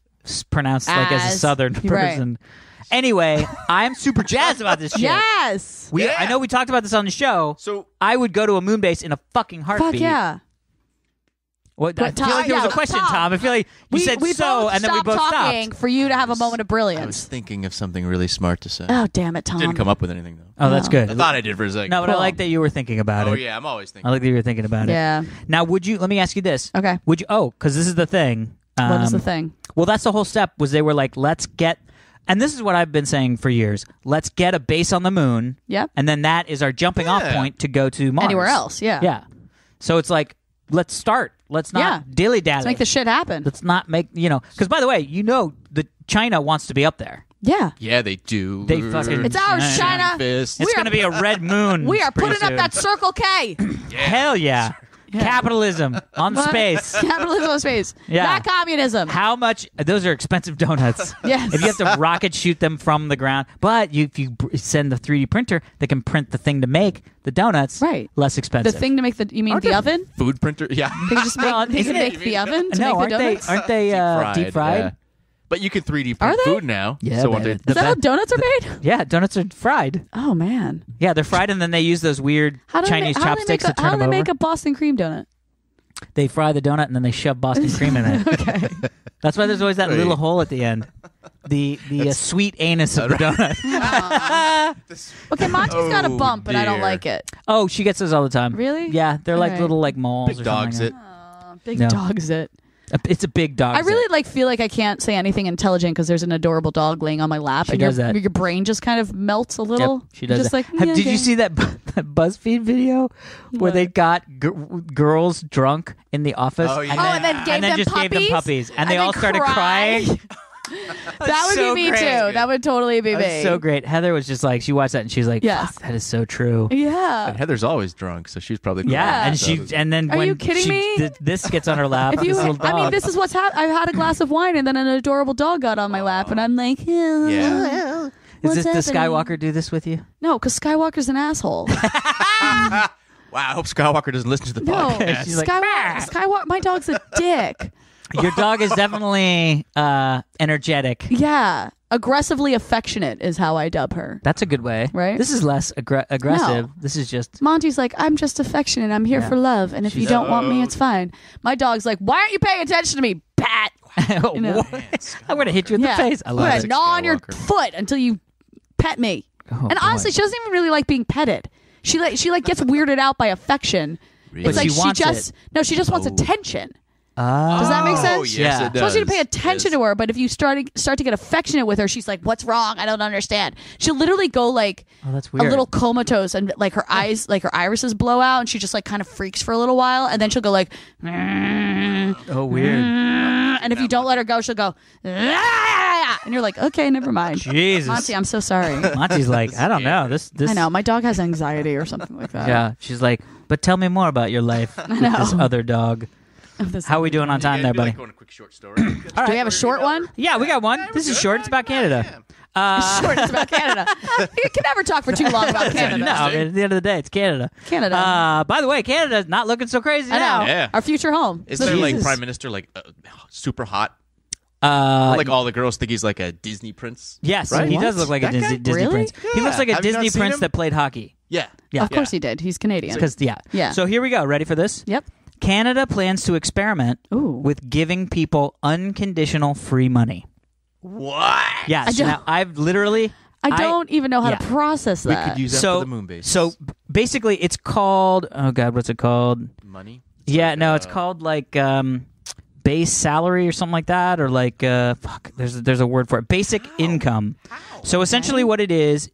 pronounced like as a southern person. Right. Anyway, I'm super jazzed about this shit. Yes. I know we talked about this on the show. So I would go to a moon base in a fucking heartbeat. Fuck yeah. What? I feel like there was a question, Tom. I feel like you said so, and then we both talking stopped. for you to have a moment of brilliance. I was thinking of something really smart to say. Oh, damn it, Tom. Didn't come up with anything, though. Oh, that's good. I thought I did for a second. No, but I like that you were thinking about it. Oh, yeah, I'm always thinking. I like that you were thinking about it. Yeah. Now, would you? Let me ask you this. Okay. Would you? Oh, because this is the thing. What is the thing? Well, that's the whole step. Was they were like, let's get, and this is what I've been saying for years. Let's get a base on the moon. Yep. And then that is our jumping off point to go to Mars. Anywhere else? Yeah. Yeah. So it's like, let's start. Let's not dilly dally. Let's make this shit happen. Let's not make because by the way, that China wants to be up there. Yeah. Yeah, they do. They fucking. It's ours, China. It's going to be a red moon. We are pretty putting soon. up that Circle K. Hell yeah. Capitalism on space. Capitalism on space. Yeah. Not communism. How much? Those are expensive donuts. Yes. If you have to rocket shoot them from the ground, but if you send the 3D printer, they can print the thing to make the donuts. Right. Less expensive. The thing to make you mean the oven? Food printer? Yeah. They can just make the oven to No, make the donuts? aren't they deep fried? Yeah. But you can 3D Are print they? food now. Yeah, So baby. Is that how donuts are made? Yeah, donuts are fried. Oh, man. Yeah, they're fried, and then they use those weird Chinese chopsticks to turn How do them they over. make a Boston cream donut? They fry the donut, and then they shove Boston cream in it. Okay. That's why there's always that little hole at the end. The sweet anus of the donut. Okay, Monty's got a bump, but I don't dear. like it. Oh, she gets those all the time. Really? Yeah, they're like Alright. little moles Big or dogs something. it. Big No. dog's it. It's a big dog. I really feel like I can't say anything intelligent because there's an adorable dog laying on my lap, She and does that. your brain just kind of melts a little. Yep, she does just that. like, yeah, Did okay. you see that BuzzFeed video where they got girls drunk in the office? Oh, yeah. and then gave them just puppies? gave them puppies, and they And all they started cried? crying. That would so be me great. too. That would totally be That's me. so great. Heather was just like, she watched that and she was like, Yes. "Fuck, that is so true." Yeah. And Heather's always drunk, so she's probably Yeah, crying. and then Are when you kidding me? This gets on her lap. If you, this little dog. I mean, this is what's happened. I've had a glass of wine and then an adorable dog got on my lap, and I'm like, Yeah. Is what's this, does happening? Skywalker do this with you? No, because Skywalker's an asshole. Wow, I hope Skywalker doesn't listen to the No, podcast. She's like, Skywalker. My dog's a dick. Your dog is definitely energetic. Yeah, aggressively affectionate is how I dub her. That's a good way. Right? This is less aggressive. No. This is just. Monty's like, I'm just affectionate. I'm here for love, and if you don't want me, it's fine. My dog's like, why aren't you paying attention to me, Pat? You know? What? I'm going to hit you in the face. I I'm love gonna it. gnaw on your Skywalker. foot until you pet me. Oh, and honestly, she doesn't even really like being petted. She gets weirded out by affection. Really? It's But like she wants she just wants attention. Does that make Oh, sense? yes, Yeah. it She wants you to pay does. attention Yes. to her, but if you start to get affectionate with her, she's like, "What's wrong? I don't understand." She'll literally go like Oh, that's a weird. little comatose, and like her eyes, like her irises blow out, and she just like kind of freaks for a little while, and then she'll go like, Oh, weird. and if you don't let her go, she'll go, and you're like, "Okay, never mind." Jesus. Monty, I'm so sorry. Monty's like, I don't know. This. I know my dog has anxiety or something like that. Yeah. She's like, but tell me more about your life with this other dog. How are we doing on time there, buddy? Like a quick short story. Do we have a short one? Yeah, we got one. This is short. It's about Canada. Short. It's about Canada. You can never talk for too long about Canada. No, I mean, at the end of the day, it's Canada. Canada. By the way, Canada's not looking so crazy I now. know. Yeah. Our future home. Isn't there like Jesus. prime minister like super hot? Like, all the girls think he's like a Disney prince. yes, Right? he What? does look like a That guy? Disney Really? prince. He looks like a Have you not Disney seen prince him? that played hockey. Yeah. Yeah. Of course he did. He's Canadian. Because Yeah. So here we go. Ready for this? Yep. Canada plans to experiment Ooh. with giving people unconditional free money. What? Yes. I don't- Now, I've literally. I don't even know how yeah. to process We that. could use that So for the moon base. So basically, it's called. Oh God, what's it called? money. Yeah, no, it's called like base salary or something like that, or like fuck. There's a word for it. Basic income. So essentially, what it is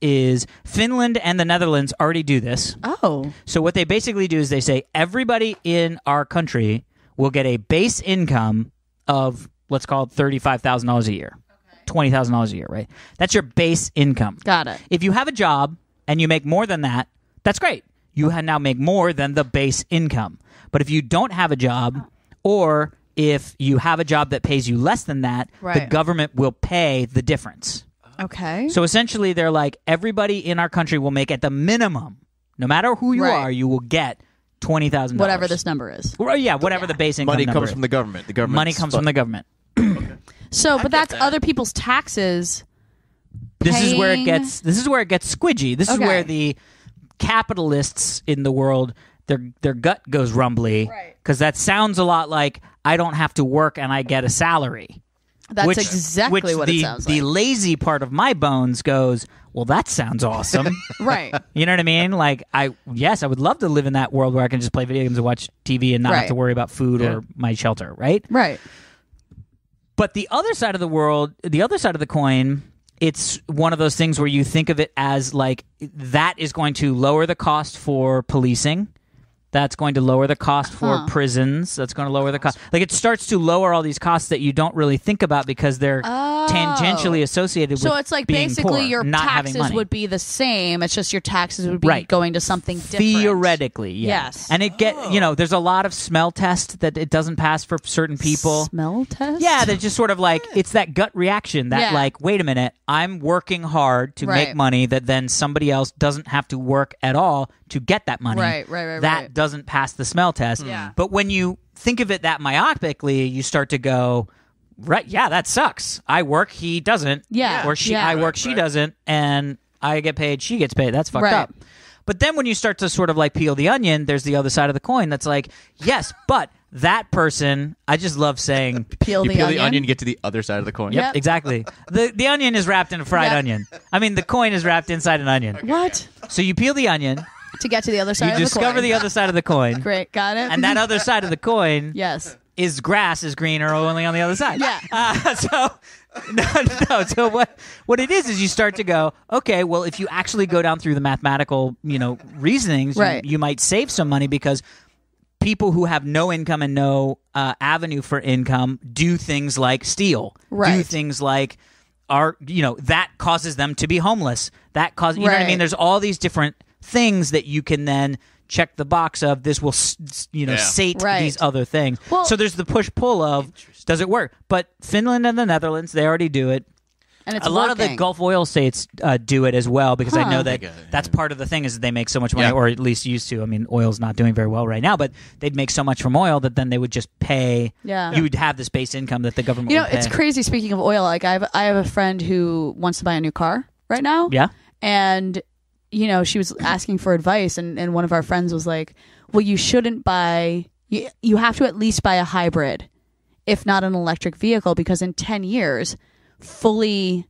Finland and the Netherlands already do this. Oh. So what they basically do is they say everybody in our country will get a base income of, let's call it $35,000 a year, $20,000 a year, right? That's your base income. Got it. If you have a job and you make more than that, that's great. You now make more than the base income. But if you don't have a job, or if you have a job that pays you less than that, the Right. government will pay the difference. Okay. So essentially, they're like, everybody in our country will make at the minimum, no matter who you Right. are, you will get $20,000. Whatever this number is. Well, yeah, whatever the base income Money number comes is. from the government. The government. Money comes from the government. So, but that's that. other people's taxes. This is where it Paying- gets. This is where it gets squidgy. This is Okay. where the capitalists in the world, their gut goes rumbly, Right. because that sounds a lot like I don't have to work and I get a salary. That's exactly what it sounds like. The lazy part of my bones goes, well, that sounds awesome. Right. You know what I mean? Like, I would love to live in that world where I can just play video games and watch TV and not have to worry about food or my shelter, right? Right. But the other side of the world, the other side of the coin, it's one of those things where you think of it as like that is going to lower the cost for policing. That's going to lower the cost for prisons. That's going to lower the cost. Like, it starts to lower all these costs that you don't really think about because they're tangentially associated with So it's like being basically poor, your not having taxes money. would be the same. It's just your taxes would be going to something different. Theoretically, yes. And there's a lot of smell test that it doesn't pass for certain people. Smell test? Yeah, that's just sort of like, it's that gut reaction that like, wait a minute, I'm working hard to make money that then somebody else doesn't have to work at all to get that money. Right. That doesn't pass the smell test. Yeah. But when you think of it that myopically, you start to go, right, yeah, that sucks. I work, he doesn't. Yeah. Or I work, she doesn't, and I get paid, she gets paid. That's fucked up. But then when you start to sort of like peel the onion, there's the other side of the coin that's like, yes, but that person, I just love saying peel the onion, get to the other side of the coin. Yep, exactly. The onion is wrapped in a fried onion. I mean, the coin is wrapped inside an onion. What? So you peel the onion. To get to the other side of the coin. You discover the other side of the coin. Great, got it. And that other side of the coin is grass is greener only on the other side. Yeah. So what it is you start to go, okay, well, if you actually go down through the mathematical, reasonings, you might save some money because people who have no income and no avenue for income do things like steal, do things like that causes them to be homeless. That causes, you know what I mean? There's all these different things that you can then check the box of this will sate these other things. Well, so there's the push-pull of does it work? But Finland and the Netherlands, they already do it. And it's a lot of the Gulf oil states do it as well because I know that that's part of the thing is they make so much money, or at least used to. I mean, oil's not doing very well right now, but they'd make so much from oil that then they would just pay. Yeah. You would have this base income that the government would pay. It's crazy. Speaking of oil, like I have a friend who wants to buy a new car right now. Yeah. And she was asking for advice, and one of our friends was like, well, you shouldn't buy, you have to at least buy a hybrid, if not an electric vehicle, because in 10 years, fully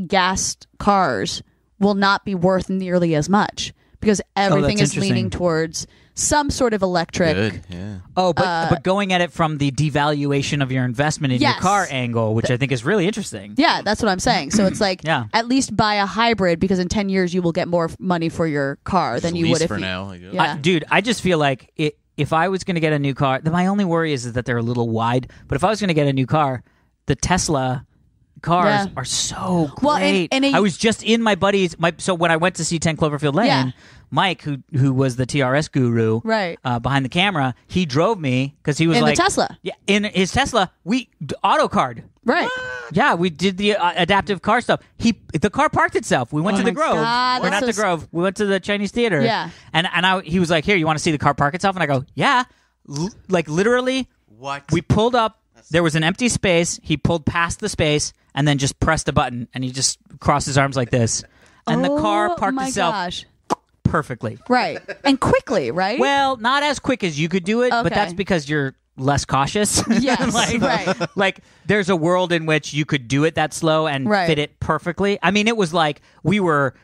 gassed cars will not be worth nearly as much because everything is leaning towards some sort of electric. Good, yeah. Oh, but going at it from the devaluation of your investment in your car angle, which I think is really interesting. Yeah, that's what I'm saying. So it's like, at least buy a hybrid because in 10 years you will get more money for your car than you would if now. Dude, I just feel like if I was going to get a new car, my only worry is that they're a little wide. But if I was going to get a new car, the Tesla cars are so great. Well, and I was just in my buddy's. So when I went to see 10 Cloverfield Lane, Mike, who was the TRS guru, behind the camera, he drove me because he was in like the Tesla. Yeah, in his Tesla, we auto card. Right. Yeah, we did the adaptive car stuff. The car parked itself. We went to the Grove. God, or not the Grove. We went to the Chinese theater. Yeah. And he was like, "Here, you want to see the car park itself?" And I go, "Yeah." Like literally, what? We pulled up. There was an empty space. He pulled past the space and then just pressed a button, and he just crossed his arms like this, and the car parked itself perfectly. Right, and quickly, right? Well, not as quick as you could do it, but that's because you're less cautious. Yes, right. Like there's a world in which you could do it that slow and fit it perfectly. I mean, it was like we were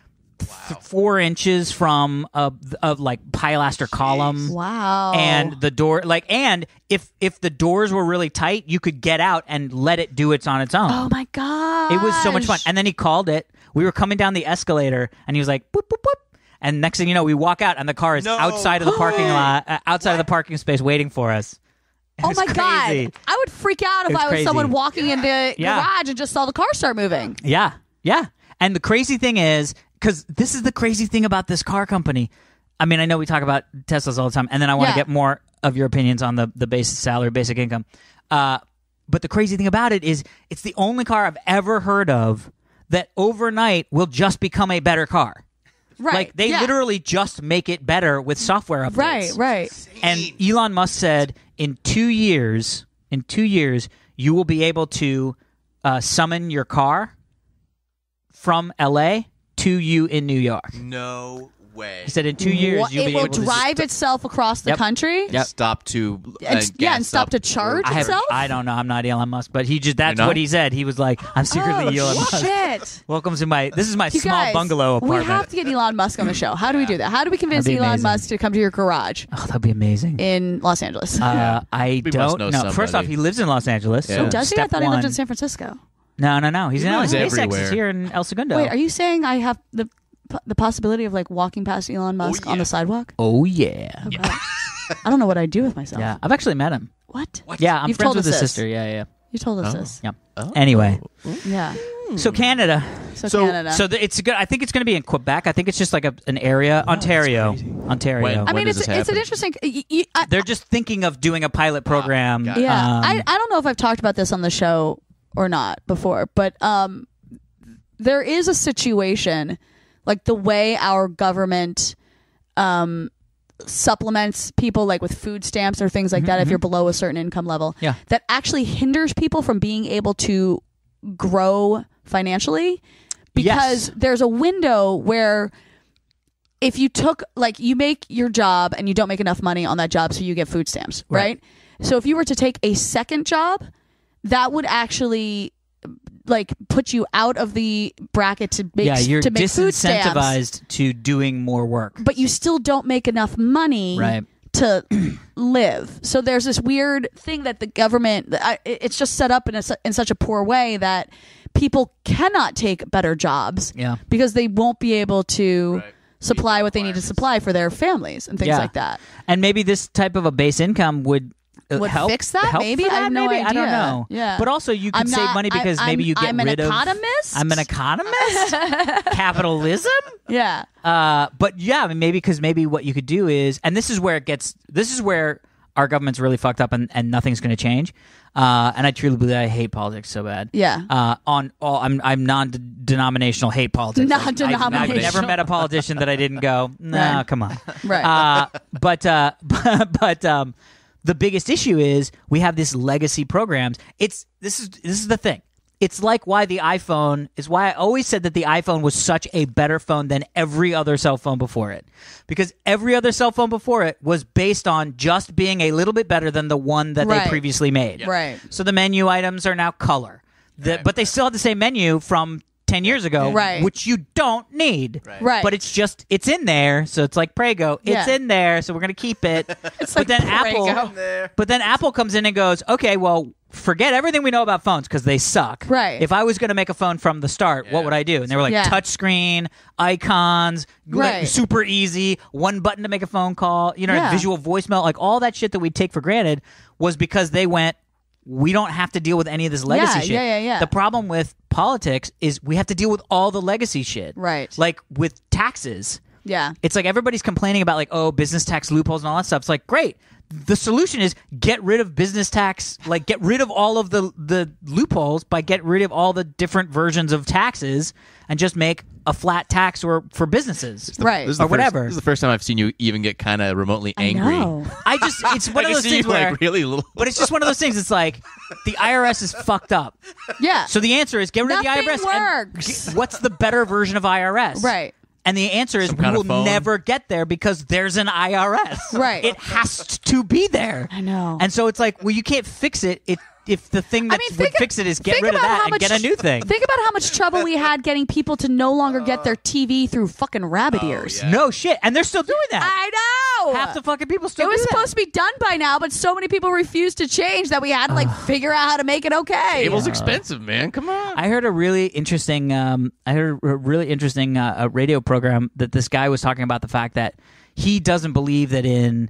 4 inches from a pilaster column. Wow. And the door, and if the doors were really tight, you could get out and let it do it on its own. Oh my god! It was so much fun. And then he called it. We were coming down the escalator, and he was like, boop, boop, boop. And next thing you know, we walk out, and the car is outside of the parking lot, outside of the parking space, waiting for us. Oh my god! I would freak out if I was someone walking into a garage and just saw the car start moving. Yeah, yeah. And the crazy thing is, because this is the crazy thing about this car company. I mean, I know we talk about Teslas all the time, and then I want to get more of your opinions on the basic salary, basic income. But the crazy thing about it is it's the only car I've ever heard of that overnight will just become a better car. Right. Like, they literally just make it better with software updates. Right. And Elon Musk said in 2 years, you will be able to summon your car from LA to you in New York. No way. He said in 2 years you'll it be will able to drive itself across the Yep. country. Yep. Stop to and stop to charge itself. I don't know. I'm not Elon Musk, but that's You're not? what he said. He was like, "I'm secretly Elon Musk." Shit. Welcome to this is my You small guys, bungalow apartment. We have to get Elon Musk on the show. How do we do that? How do we convince That'd be Elon amazing. Musk to come to your garage Oh, that'd be amazing. in Los Angeles? I We don't must know know. First off, somebody. he lives in Los Angeles. Yeah. So Does he? I step thought he lived one- in San Francisco. No. He's in LA. lives SpaceX everywhere. is here in El Segundo. Wait, are you saying I have the possibility of like walking past Elon Musk on the sidewalk? Oh yeah. Okay. I don't know what I'd do with myself. Yeah, I've actually met him. What? Yeah, I'm You've friends told with us his this. sister. Yeah. You told us Oh. this. Yep. Oh. Anyway, Yeah. so Canada. So Canada. So it's good. I think it's going to be in Quebec. I think it's just like an area. Ontario. Ontario. When- I mean, does it's this an happen? interesting. They're just thinking of doing a pilot program. got it. Yeah, I don't know if I've talked about this on the show or not before, but there is a situation like the way our government supplements people like with food stamps or things like that if you're below a certain income level Yeah. that actually hinders people from being able to grow financially because Yes. there's a window where if you took like you make your job and you don't make enough money on that job so you get food stamps right? So if you were to take a second job that would actually like put you out of the bracket to make you're to make food stamps, disincentivized to doing more work. but you still don't make enough money Right. to live. So there's this weird thing that the government it's just set up in such a poor way that people cannot take better jobs Yeah. because they won't be able to Right. supply what they need to supply for their families and things Yeah. like that. And maybe this type of a base income would help fix that? help Maybe? for I that, have no maybe? I don't idea. know. Yeah. But also you could I'm save not- money because maybe you get I'm an rid of. economist? I'm an economist. Capitalism. Yeah. But yeah, I mean, maybe what you could do is, and this is where our government's really fucked up, and nothing's going to change. And I truly believe I hate politics so bad. Yeah. I'm non-denominational hate politics. Non-denominational. I've never met a politician that I didn't go, nah, Right. come on. Right. But the biggest issue is we have this legacy programs. This is the thing. It's like why I always said that the iPhone was such a better phone than every other cell phone before it. Because every other cell phone before it was based on just being a little bit better than the one that Right. they previously made. Right. So the menu items are now color. But they still have the same menu from 10 years ago, Right. which you don't need. Right. But it's in there, so it's like Prego. It's Yeah. in there, so we're going to keep it. It's but like then Prego. Apple comes in and goes, okay, well, forget everything we know about phones because they suck. Right. If I was going to make a phone from the start, what would I do? And they were like, Yeah. touchscreen, icons, like, Right. super easy, one button to make a phone call, Yeah. visual voicemail, like all that shit that we take for granted was because they went, we don't have to deal with any of this legacy shit. Yeah. The problem with politics is we have to deal with all the legacy shit. Right. Like with taxes. Yeah. It's like everybody's complaining about like, oh, business tax loopholes and all that stuff. It's like, great. The solution is get rid of business tax, like get rid of all of the loopholes by get rid of all the different versions of taxes and just make a flat tax for businesses. Right. This is Or the whatever. This is the first time I've seen you even get kind of remotely angry. I know. It's one I of can those see things you, where, like, really little. but it's just one of those things. It's like the IRS is fucked up. Yeah. So the answer is get rid Nothing of the IRS. and works. what's the better version of IRS? Right. And the answer is Some we kind will of phone? never get there because there's an IRS. Right. It has to be there. I know. And so it's like, well, you can't fix it if the thing that would think- fix it is get think rid of about that how and much- get a new thing. Think about how much trouble we had getting people to no longer get their TV through fucking rabbit ears. yeah. No shit. And they're still doing that. I know. Half the fucking people still It was do that. supposed to be done by now, but so many people refused to change that we had to like figure out how to make it okay. Cable's expensive, man. Come on. I heard a really interesting radio program that this guy was talking about the fact that he doesn't believe that in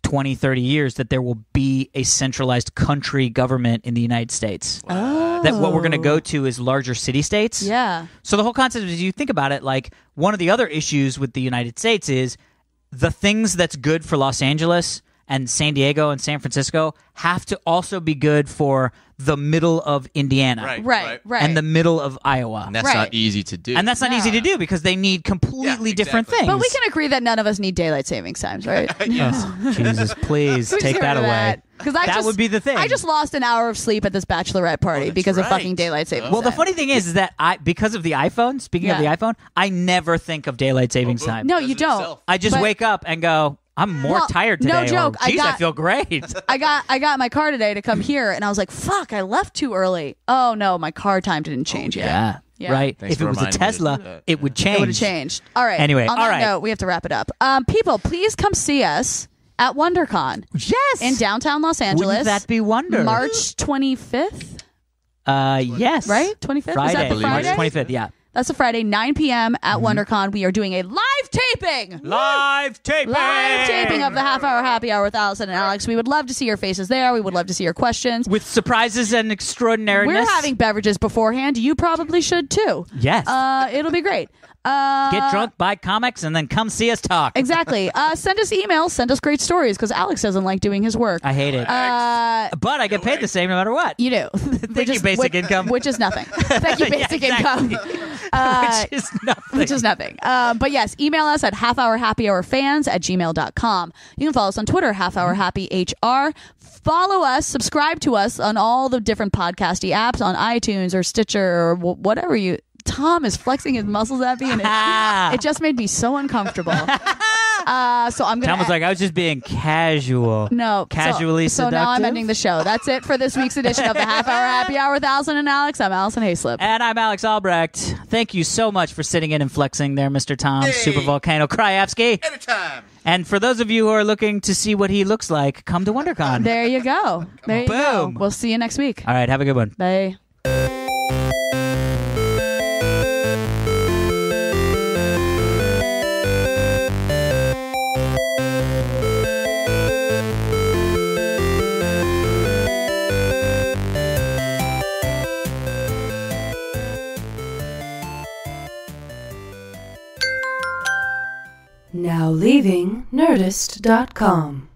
20, 30 years that there will be a centralized country government in the United States. Oh. That what we're going to go to is larger city-states. Yeah. So the whole concept is, you think about it, like one of the other issues with the United States is the things that's good for Los Angeles and San Diego and San Francisco have to also be good for the middle of Indiana. Right. And the middle of Iowa. And that's not easy to do. And that's not easy to do because they need completely different things. But we can agree that none of us need daylight savings times, right? Oh, Jesus, please take that away. Because that would be the thing. I just lost an hour of sleep at this bachelorette party because of fucking daylight savings. Well, the funny thing is that because of the iPhone, speaking of the iPhone, I never think of daylight savings time. No, you don't. I just wake up and go, I'm more tired today. No joke. Or, I feel great. I got my car today to come here, and I was like, fuck, I left too early. Oh, no, my car time didn't change yet. Yeah. Right. Thanks if it was a Tesla, it would change. It would have changed. All right. Anyway, on that note, we have to wrap it up. People, please come see us at WonderCon. Yes. In downtown Los Angeles. Wouldn't that be wonder? March 25th? Yes. Right? 25th? Friday. Is that the Friday? March 25th, yeah. That's a Friday, 9 p.m. at WonderCon. We are doing a live taping. Live taping of the Half Hour Happy Hour with Alison and Alex. We would love to see your faces there. We would love to see your questions. With surprises and extraordinariness. We're having beverages beforehand. You probably should too. Yes. It'll be great. Get drunk, buy comics, and then come see us talk. Exactly. Send us emails. Send us great stories because Alex doesn't like doing his work. I hate it. But I get paid the same no matter what. You do. Thank you, basic income. Which is nothing. Thank you, basic income. Which is nothing. But yes, email us at halfhourhappyhourfans@gmail.com. You can follow us on Twitter, halfhourhappyhr. Follow us, subscribe to us on all the different podcasty apps on iTunes or Stitcher or whatever you... Tom is flexing his muscles at me, and it just made me so uncomfortable. So I'm gonna. Tom was like, I was just being casual. No, casually seductive. So now I'm ending the show. That's it for this week's edition of the Half Hour Happy Hour with Alison and Alex. I'm Alison Haislip, and I'm Alex Albrecht. Thank you so much for sitting in and flexing there, Mr. Tom Super Volcano Krajewski. Anytime. And for those of you who are looking to see what he looks like, come to WonderCon. There you go. There you go. Boom. We'll see you next week. All right, have a good one. Bye. Now leaving Nerdist.com.